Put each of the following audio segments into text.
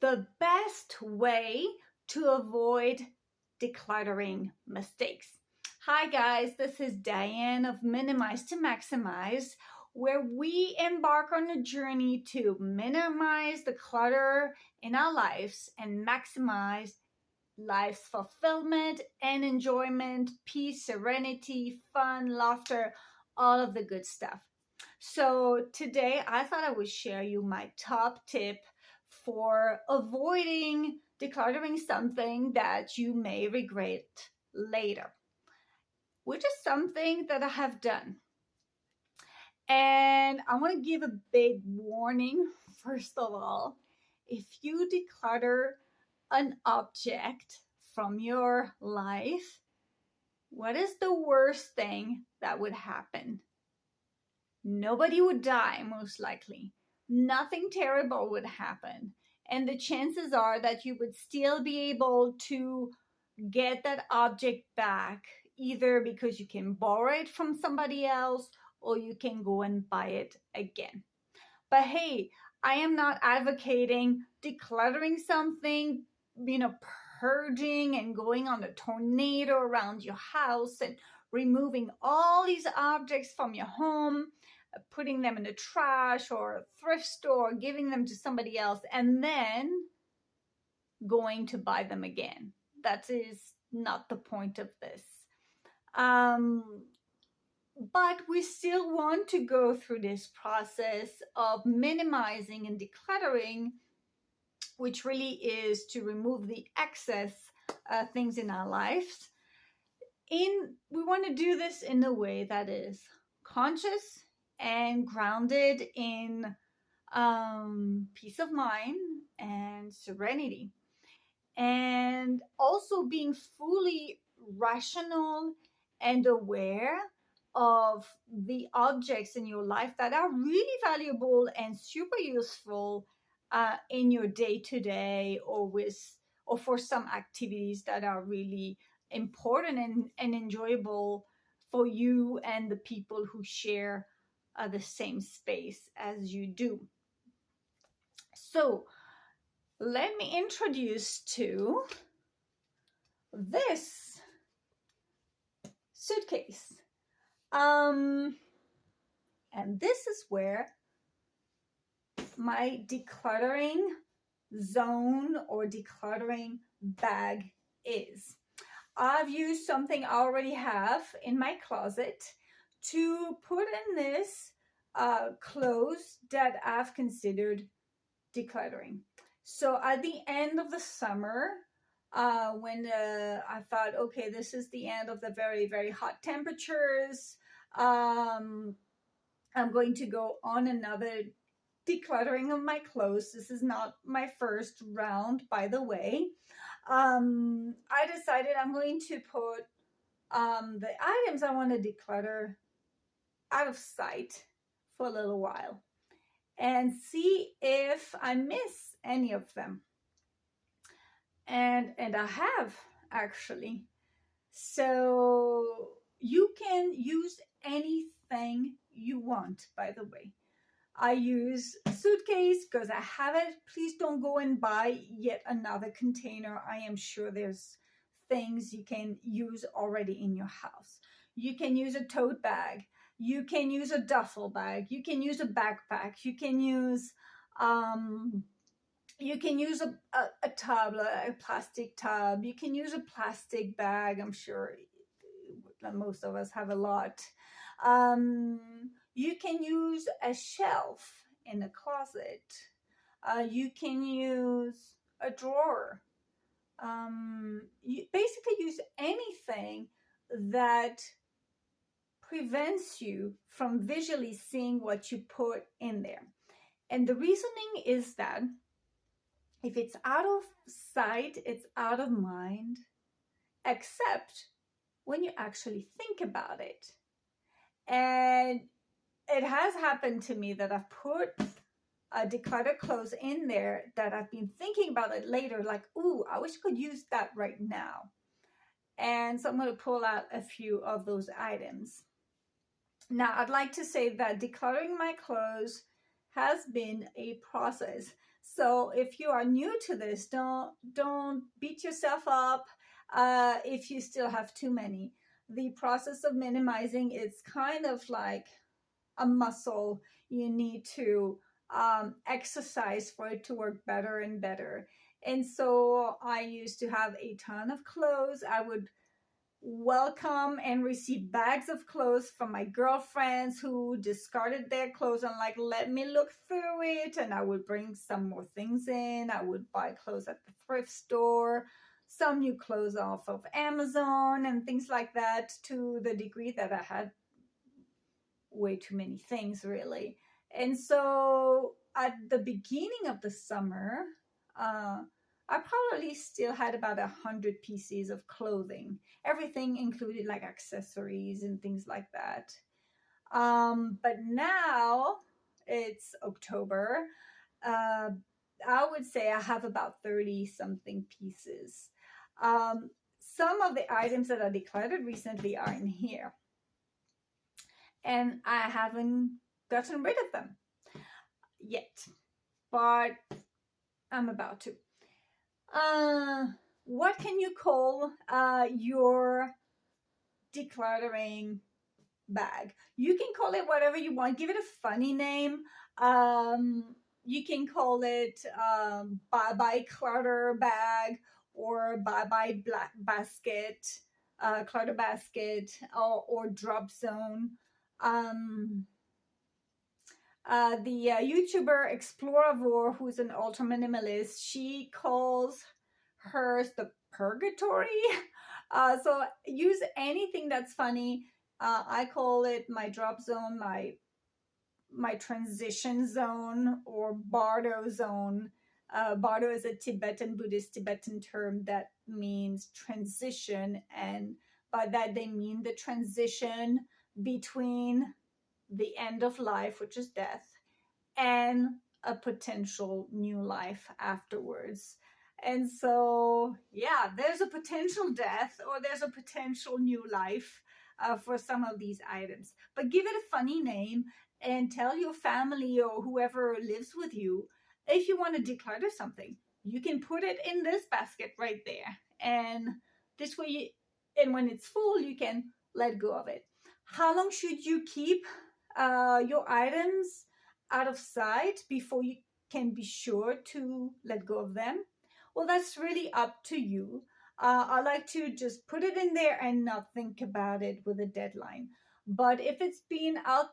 the best way to avoid decluttering mistakes. Hi guys, this is Diane of Minimize to Maximize, where we embark on a journey to minimize the clutter in our lives and maximize life's fulfillment and enjoyment, peace, serenity, fun, laughter, all of the good stuff. So today I thought I would share you my top tip for avoiding decluttering something that you may regret later, which is something that I have done. And I want to give a big warning, first of all. If you declutter an object from your life, what is the worst thing that would happen? Nobody would die, most likely. Nothing terrible would happen. And the chances are that you would still be able to get that object back, either because you can borrow it from somebody else or you can go and buy it again. But hey, I am not advocating decluttering something, purging and going on a tornado around your house and removing all these objects from your home, putting them in the trash or a thrift store, giving them to somebody else, and then going to buy them again. That is not the point of this. But we still want to go through this process of minimizing and decluttering, which really is to remove the excess things in our lives. We want to do this in a way that is conscious and grounded in peace of mind and serenity, and also being fully rational and aware of the objects in your life that are really valuable and super useful in your day-to-day or for some activities that are really important and enjoyable for you and the people who share the same space as you do. So let me introduce to this suitcase. And this is where my decluttering zone or decluttering bag is. I've used something I already have in my closet to put in this clothes that I've considered decluttering. So at the end of the summer, when I thought, okay, this is the end of the very, very hot temperatures, I'm going to go on another decluttering of my clothes. This is not my first round, by the way. I decided I'm going to put the items I want to declutter out of sight for a little while and see if I miss any of them. And I have, actually. So you can use anything you want, by the way. I use a suitcase because I have it. Please don't go and buy yet another container. I am sure there's things you can use already in your house. You can use a tote bag. You can use a duffel bag. You can use a backpack. You can use a tub, a plastic tub. You can use a plastic bag. I'm sure most of us have a lot. You can use a shelf in a closet. You can use a drawer. You basically use anything that prevents you from visually seeing what you put in there. And the reasoning is that if it's out of sight, it's out of mind, except when you actually think about it. And it has happened to me that I've put decluttered clothes in there that I've been thinking about it later, like, ooh, I wish I could use that right now. And so I'm going to pull out a few of those items. Now, I'd like to say that decluttering my clothes has been a process So if you are new to this, don't beat yourself up if you still have too many. The process of minimizing, it's kind of like a muscle you need to exercise for it to work better and better. And so I used to have a ton of clothes. I would welcome and receive bags of clothes from my girlfriends who discarded their clothes and like, let me look through it. And I would bring some more things in. I would buy clothes at the thrift store, some new clothes off of Amazon and things like that, to the degree that I had way too many things, really. And so at the beginning of the summer, I probably still had about 100 pieces of clothing, everything included, like accessories and things like that. But now it's October. I would say I have about 30 something pieces. Some of the items that I decluttered recently are in here, and I haven't gotten rid of them yet, but I'm about to. What can you call your decluttering bag? You can call it whatever you want. Give it a funny name. You can call it bye bye clutter bag, or bye bye black basket, clutter basket, or drop zone. Um, the YouTuber Exploravore, who's an ultra minimalist, she calls hers the purgatory. So use anything that's funny. I call it my drop zone, my transition zone, or bardo zone. Bardo is a Tibetan Buddhist Tibetan term that means transition, and by that they mean the transition between the end of life, which is death, and a potential new life afterwards. And so, yeah, there's a potential death or there's a potential new life for some of these items. But give it a funny name and tell your family or whoever lives with you, if you want to declutter something, you can put it in this basket right there. And this way, and when it's full, you can let go of it. How long should you keep your items out of sight before you can be sure to let go of them? Well, that's really up to you. I like to just put it in there and not think about it with a deadline. But if it's been out,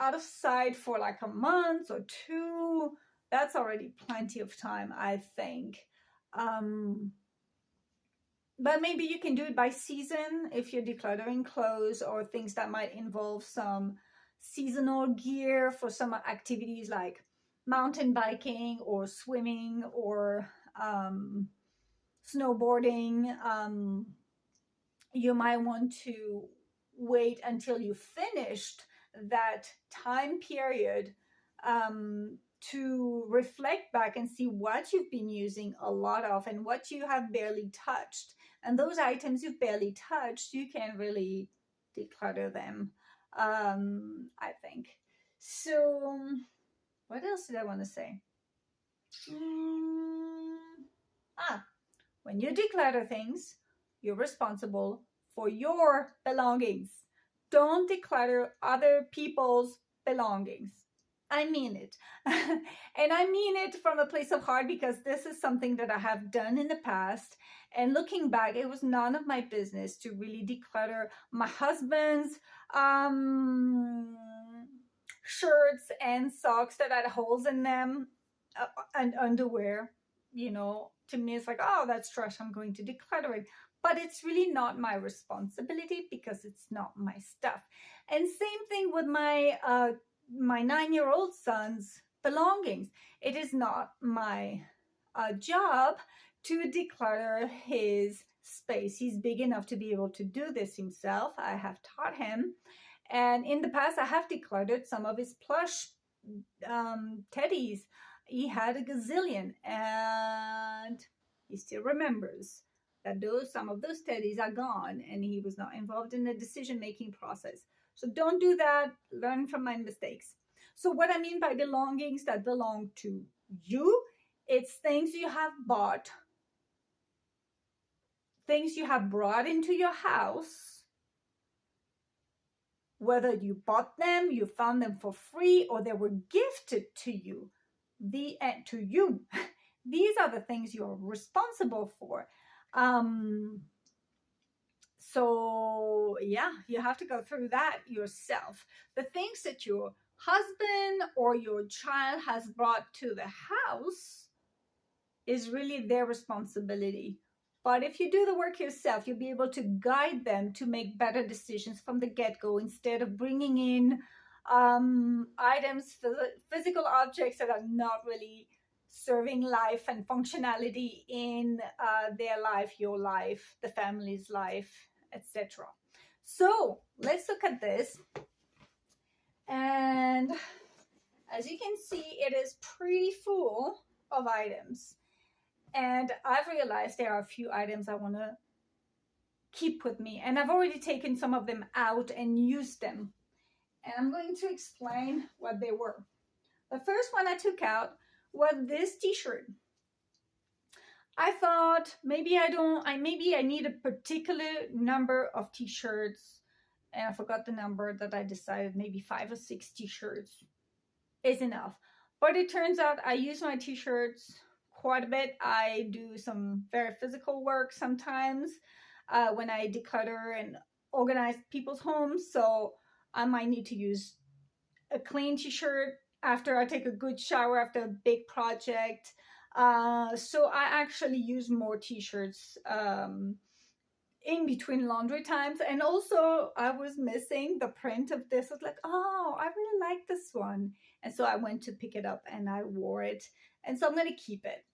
out of sight for like a month or two, that's already plenty of time, I think. But maybe you can do it by season if you're decluttering clothes or things that might involve some seasonal gear for some activities like mountain biking or swimming or snowboarding. You might want to wait until you finished that time period to reflect back and see what you've been using a lot of and what you have barely touched. And those items you've barely touched, you can really declutter them, I think. So, what else did I want to say? When you declutter things, you're responsible for your belongings. Don't declutter other people's belongings. I mean it. And I mean it from a place of heart, because this is something that I have done in the past. And looking back, it was none of my business to really declutter my husband's shirts and socks that had holes in them, and underwear. To me, it's like, oh, that's trash, I'm going to declutter it. But it's really not my responsibility because it's not my stuff. And same thing with my 9-year-old son's belongings. It is not my job to declutter his space. He's big enough to be able to do this himself. I have taught him. And in the past, I have decluttered some of his plush teddies. He had a gazillion, and he still remembers that some of those teddies are gone, and he was not involved in the decision-making process. So don't do that. Learn from my mistakes. So what I mean by belongings that belong to you. It's things you have bought, things you have brought into your house, whether you bought them, you found them for free, or they were gifted to you. To you. These are the things you're responsible for. So yeah, you have to go through that yourself. The things that your husband or your child has brought to the house is really their responsibility. But if you do the work yourself, you'll be able to guide them to make better decisions from the get-go, instead of bringing in items, physical objects that are not really serving life and functionality in their life, your life, the family's life, etc. So let's look at this. And as you can see, it is pretty full of items. And I've realized there are a few items I want to keep with me. And I've already taken some of them out and used them. And I'm going to explain what they were. The first one I took out was this t-shirt. I thought maybe I need a particular number of t-shirts. And I forgot the number that I decided maybe 5 or 6 t-shirts is enough. But it turns out I use my t-shirts quite a bit. I do some very physical work sometimes when I declutter and organize people's homes. So I might need to use a clean t-shirt after I take a good shower after a big project. So I actually use more t-shirts in between laundry times. And also I was missing the print of this. I was like, oh, I really like this one. And so I went to pick it up and I wore it. And so I'm going to keep it.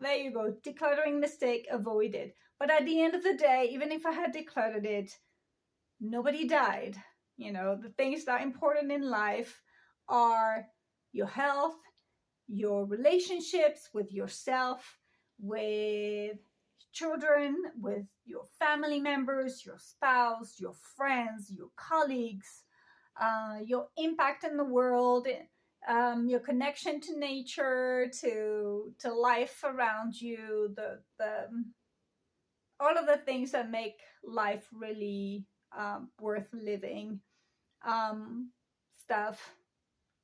There you go. Decluttering mistake avoided. But at the end of the day, even if I had decluttered it, nobody died. You know, the things that are important in life are your health, your relationships with yourself, with children, with your family members, your spouse, your friends, your colleagues, your impact in the world, your connection to nature, to life around you, all of the things that make life really worth living. Stuff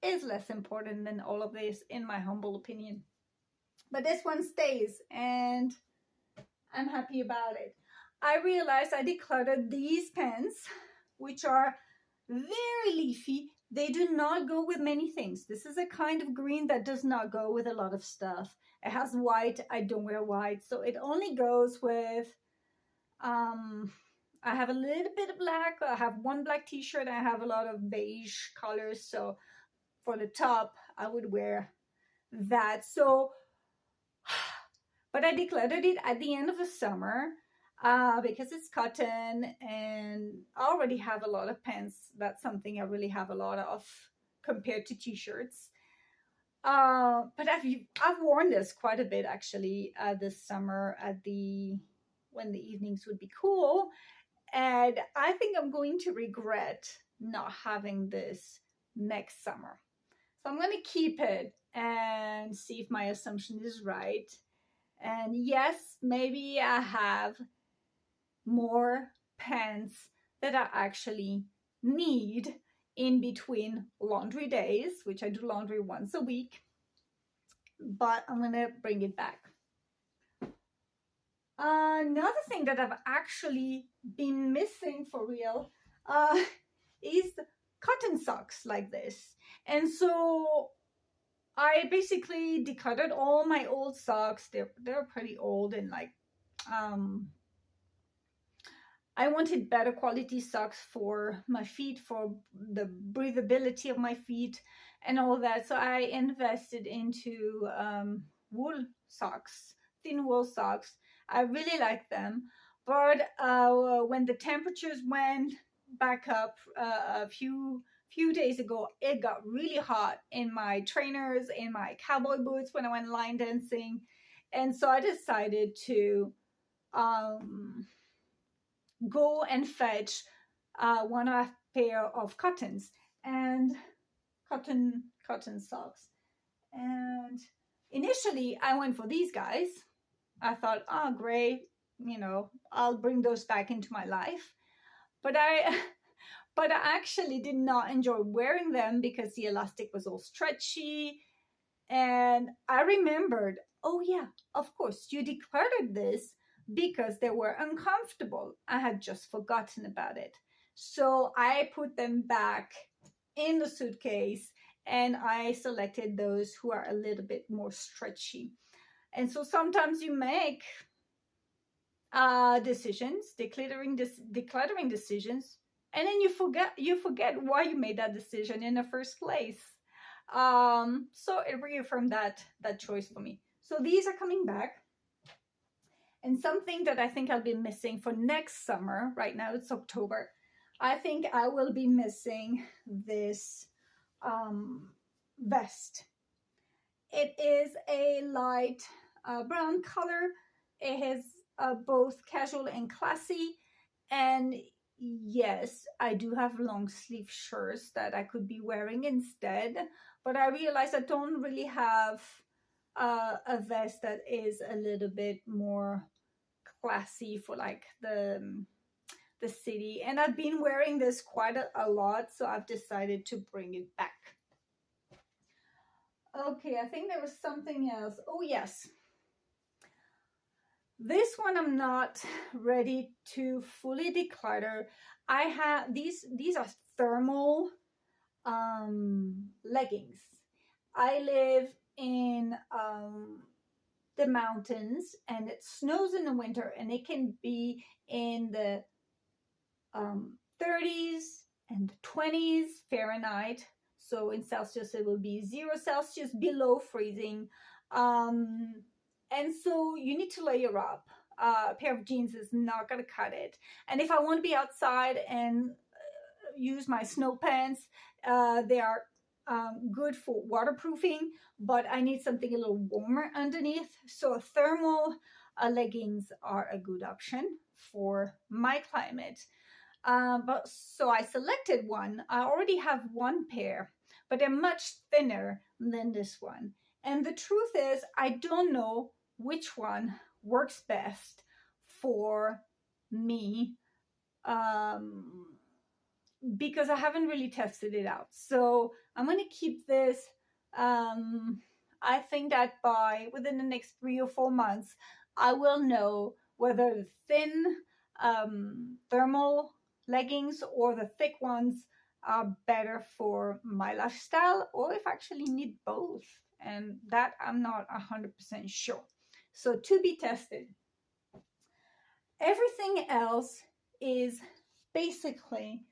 is less important than all of this, in my humble opinion. But this one stays, and I'm happy about it. I realized I decluttered these pens, which are very leafy. They do not go with many things. This is a kind of green that does not go with a lot of stuff. It has white. I don't wear white, so it only goes with I have a little bit of black. I have one black t-shirt. I have a lot of beige colors. So for the top, I would wear that. So, but I decluttered it at the end of the summer because it's cotton, and I already have a lot of pants. That's something I really have a lot of compared to t-shirts. But I've worn this quite a bit actually this summer when the evenings would be cool. And I think I'm going to regret not having this next summer. So I'm going to keep it and see if my assumption is right. And yes, maybe I have more pants that I actually need in between laundry days, which I do laundry once a week. But I'm going to bring it back. Another thing that I've actually been missing for real is cotton socks like this. And so I basically decluttered all my old socks. They're pretty old, and like I wanted better quality socks for my feet, for the breathability of my feet and all that. So I invested into wool socks, thin wool socks. I really like them. But when the temperatures went back up a few days ago, it got really hot in my trainers, in my cowboy boots when I went line dancing. And so I decided to go and fetch one of a pair of cotton socks. And initially I went for these guys. I thought, oh, great, I'll bring those back into my life. But I but I actually did not enjoy wearing them because the elastic was all stretchy. And I remembered, oh yeah, of course, you decluttered this because they were uncomfortable. I had just forgotten about it. So I put them back in the suitcase and I selected those who are a little bit more stretchy. And so sometimes you make decisions, decluttering decisions, and then you forget why you made that decision in the first place. So it reaffirmed that choice for me. So these are coming back. And something that I think I'll be missing for next summer, right now it's October, I think I will be missing this vest. It is a light brown color. It is both casual and classy. And yes, I do have long sleeve shirts that I could be wearing instead, but I realized I don't really have a vest that is a little bit more classy for like the city. And I've been wearing this quite a lot, so I've decided to bring it back. Okay, I think there was something else. Oh yes, this one I'm not ready to fully declutter. I have these are thermal leggings. I live in the mountains and it snows in the winter, and it can be in the 30s and 20s Fahrenheit. So in Celsius, it will be 0 Celsius, below freezing. And so you need to layer up. A pair of jeans is not going to cut it. And if I want to be outside and use my snow pants, they are good for waterproofing, but I need something a little warmer underneath. So thermal leggings are a good option for my climate. But so I selected one. I already have one pair, but they're much thinner than this one. And the truth is, I don't know which one works best for me because I haven't really tested it out. So I'm going to keep this. I think that within the next 3 or 4 months, I will know whether the thin thermal leggings or the thick ones are better for my lifestyle, or if I actually need both. And that I'm not 100% sure. So to be tested. Everything else is basically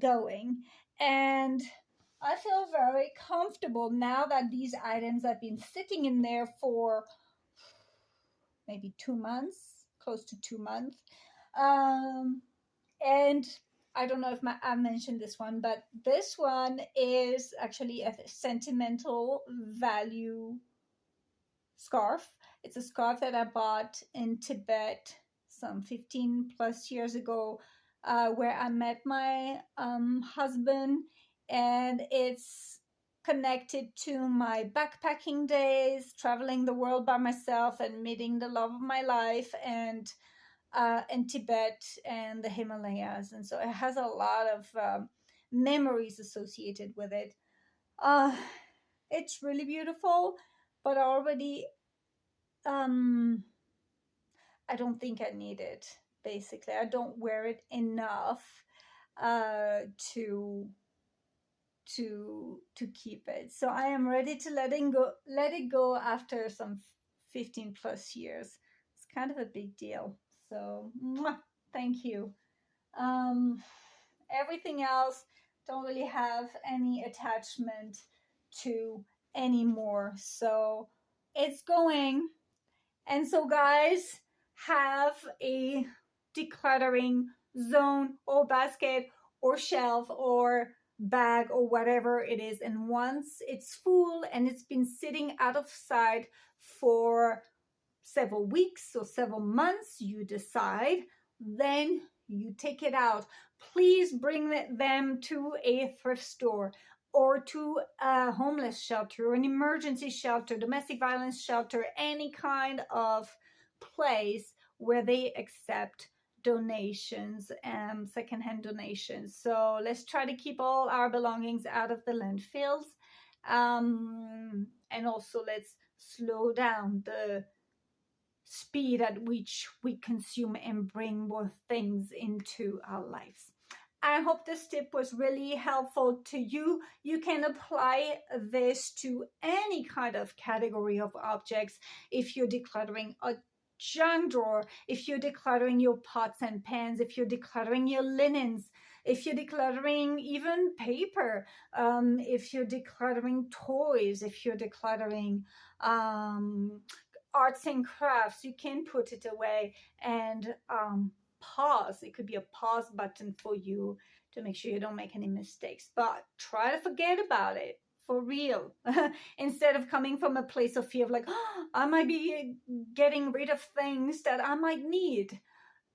going, and I feel very comfortable now that these items have been sitting in there for maybe 2 months, close to 2 months. And I don't know if I mentioned this one, but this one is actually a sentimental value scarf. It's a scarf that I bought in Tibet some 15 plus years ago, where I met my husband, and it's connected to my backpacking days, traveling the world by myself and meeting the love of my life, and Tibet and the Himalayas. And so it has a lot of memories associated with it. It's really beautiful, but already I don't think I need it. Basically, I don't wear it enough to keep it. So I am ready to let it go after some 15 plus years. It's kind of a big deal. So thank you. Everything else don't really have any attachment to anymore. So it's going. And so guys, have a decluttering zone or basket or shelf or bag or whatever it is. And once it's full and it's been sitting out of sight for several weeks or several months, you decide, then you take it out. Please bring them to a thrift store. or to a homeless shelter, an emergency shelter, domestic violence shelter, any kind of place where they accept donations and secondhand donations. So let's try to keep all our belongings out of the landfills. And also let's slow down the speed at which we consume and bring more things into our lives. I hope this tip was really helpful to you. You can apply this to any kind of category of objects. If you're decluttering a junk drawer, if you're decluttering your pots and pans, if you're decluttering your linens, if you're decluttering even paper, if you're decluttering toys, if you're decluttering arts and crafts, you can put it away and pause. It could be a pause button for you to make sure you don't make any mistakes, but try to forget about it for real instead of coming from a place of fear of like, oh, I might be getting rid of things that I might need.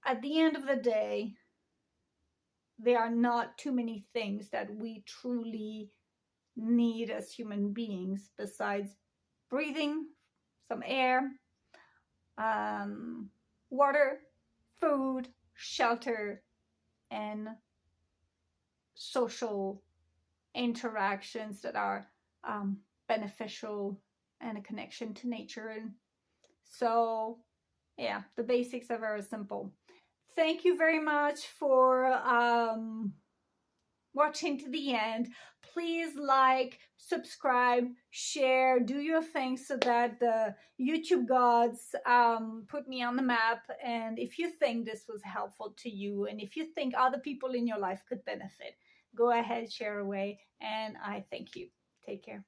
At the end of the day, there are not too many things that we truly need as human beings besides breathing some air, water, food, shelter, and social interactions that are beneficial and a connection to nature. And so, yeah, the basics are very simple. Thank you very much for watching to the end. Please like, subscribe, share, do your thing so that the YouTube gods put me on the map. And if you think this was helpful to you, and if you think other people in your life could benefit, go ahead, share away. And I thank you. Take care.